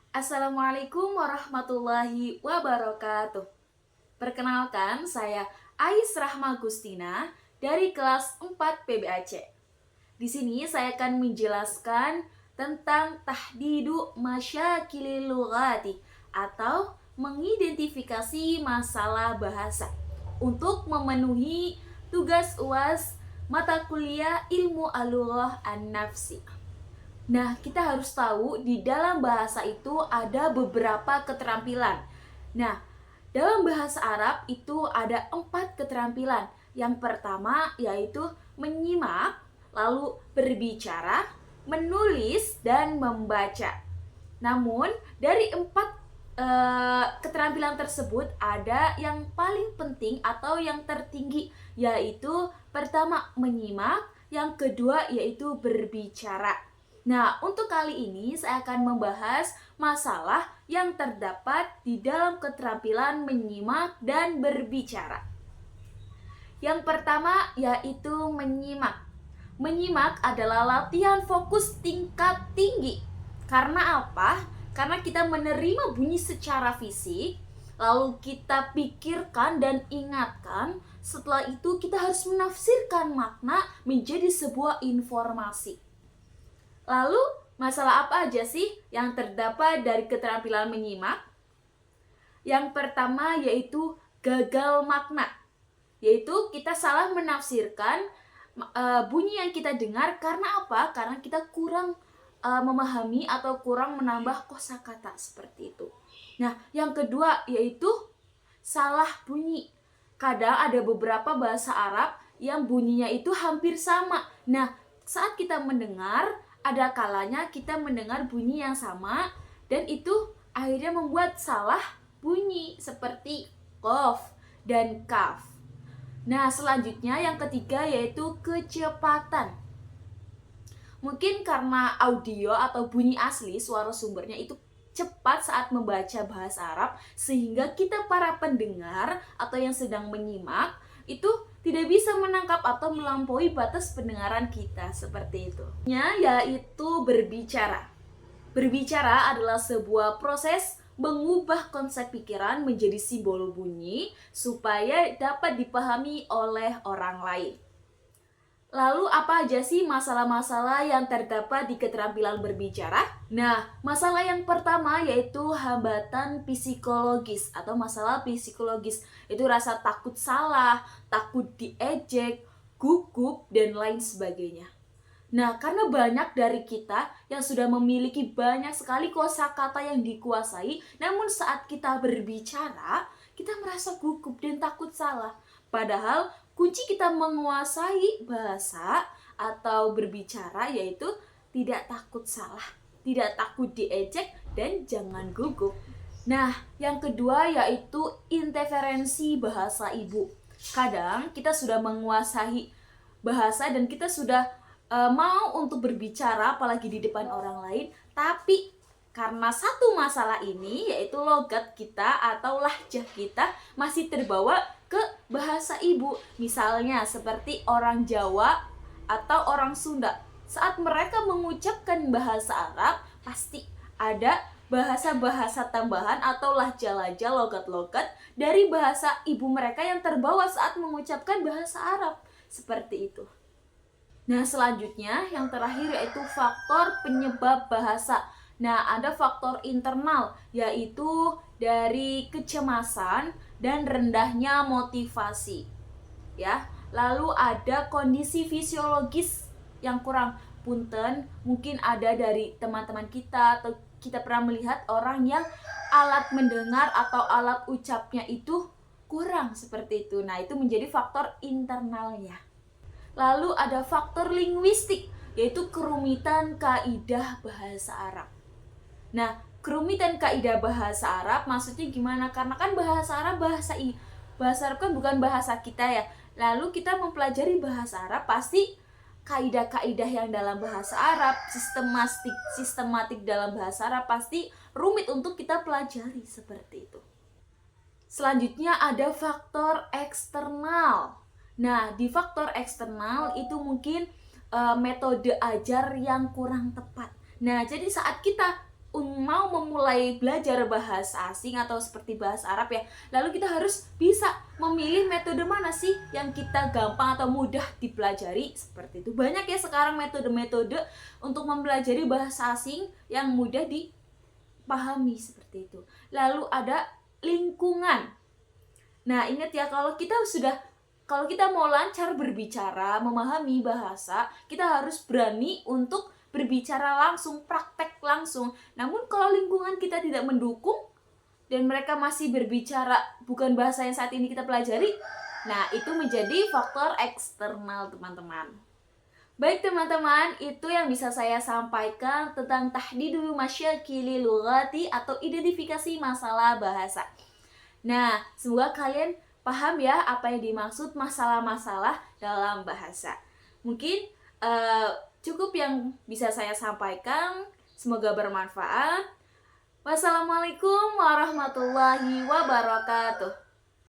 Assalamualaikum warahmatullahi wabarakatuh. Perkenalkan, saya Ais Rahma Gustina dari kelas 4 PBAC. Di sini saya akan menjelaskan tentang tahdidu masyakilil lughati atau mengidentifikasi masalah bahasa untuk memenuhi tugas UAS mata kuliah Ilmu Al-Lughah An-Nafsi. Nah, kita harus tahu di dalam bahasa itu ada beberapa keterampilan. Nah, dalam bahasa Arab itu ada 4 keterampilan. Yang pertama yaitu menyimak, lalu berbicara, menulis, dan membaca. Namun, dari 4 keterampilan tersebut ada yang paling penting atau yang tertinggi, yaitu pertama menyimak, yang kedua yaitu berbicara. Nah, untuk kali ini saya akan membahas masalah yang terdapat di dalam keterampilan menyimak dan berbicara. Yang pertama yaitu menyimak. Menyimak adalah latihan fokus tingkat tinggi. Karena apa? Karena kita menerima bunyi secara fisik, lalu kita pikirkan dan ingatkan. Setelah itu kita harus menafsirkan makna menjadi sebuah informasi. Lalu, masalah apa aja sih yang terdapat dari keterampilan menyimak? Yang pertama yaitu gagal makna, yaitu kita salah menafsirkan bunyi yang kita dengar. Karena apa? Karena kita kurang memahami atau kurang menambah kosakata seperti itu. Nah, yang kedua yaitu salah bunyi. Kadang ada beberapa bahasa Arab yang bunyinya itu hampir sama. Nah, saat kita mendengar, ada kalanya kita mendengar bunyi yang sama dan itu akhirnya membuat salah bunyi seperti qaf dan kaf. Nah, selanjutnya yang ketiga yaitu kecepatan. Mungkin karena audio atau bunyi asli suara sumbernya itu cepat saat membaca bahasa Arab, sehingga kita para pendengar atau yang sedang menyimak itu tidak bisa menangkap atau melampaui batas pendengaran kita seperti itu. Yaitu berbicara. Berbicara adalah sebuah proses mengubah konsep pikiran menjadi simbol bunyi supaya dapat dipahami oleh orang lain. Lalu apa aja sih masalah-masalah yang terdapat di keterampilan berbicara? Nah, masalah yang pertama yaitu hambatan psikologis atau masalah psikologis. Itu rasa takut salah, takut diejek, gugup, dan lain sebagainya. Nah, karena banyak dari kita yang sudah memiliki banyak sekali kosakata yang dikuasai, namun saat kita berbicara, kita merasa gugup dan takut salah. Padahal kunci kita menguasai bahasa atau berbicara yaitu tidak takut salah, tidak takut diejek, dan jangan gugup. Nah, yang kedua yaitu interferensi bahasa ibu. Kadang kita sudah menguasai bahasa dan kita sudah mau untuk berbicara apalagi di depan orang lain, tapi karena satu masalah ini yaitu logat kita atau lahjah kita masih terbawa ke bahasa ibu. Misalnya seperti orang Jawa atau orang Sunda. Saat mereka mengucapkan bahasa Arab, pasti ada bahasa-bahasa tambahan atau lahjah-lahjah logat-logat dari bahasa ibu mereka yang terbawa saat mengucapkan bahasa Arab. Seperti itu. Nah, selanjutnya yang terakhir yaitu faktor penyebab bahasa. Nah, ada faktor internal yaitu dari kecemasan dan rendahnya motivasi. Ya. Lalu ada kondisi fisiologis yang kurang. Punten, mungkin ada dari teman-teman kita atau kita pernah melihat orang yang alat mendengar atau alat ucapnya itu kurang seperti itu. Nah, itu menjadi faktor internalnya. Lalu ada faktor linguistik, yaitu kerumitan kaidah bahasa Arab. Nah, kerumitan kaidah bahasa Arab maksudnya gimana? Karena kan bahasa Arab bahasa Arab kan bukan bahasa kita ya. Lalu kita mempelajari bahasa Arab, pasti kaidah-kaidah yang dalam bahasa Arab, sistematik dalam bahasa Arab pasti rumit untuk kita pelajari seperti itu. Selanjutnya ada faktor eksternal. Nah, di faktor eksternal itu mungkin metode ajar yang kurang tepat. Nah, jadi saat kita mau memulai belajar bahasa asing atau seperti bahasa Arab ya, lalu kita harus bisa memilih metode mana sih yang kita gampang atau mudah dipelajari, seperti itu. Banyak ya sekarang metode-metode untuk mempelajari bahasa asing yang mudah dipahami, seperti itu. Lalu ada lingkungan. Nah, ingat ya, kalau kita mau lancar berbicara, memahami bahasa, kita harus berani untuk berbicara langsung, praktek langsung. Namun kalau lingkungan kita tidak mendukung dan mereka masih berbicara bukan bahasa yang saat ini kita pelajari, nah itu menjadi faktor eksternal, teman-teman. Baik teman-teman, itu yang bisa saya sampaikan tentang tahdidu masyakili lughati atau identifikasi masalah bahasa. Nah, semoga kalian paham ya apa yang dimaksud masalah-masalah dalam bahasa. Mungkin cukup yang bisa saya sampaikan. Semoga bermanfaat. Wassalamualaikum warahmatullahi wabarakatuh.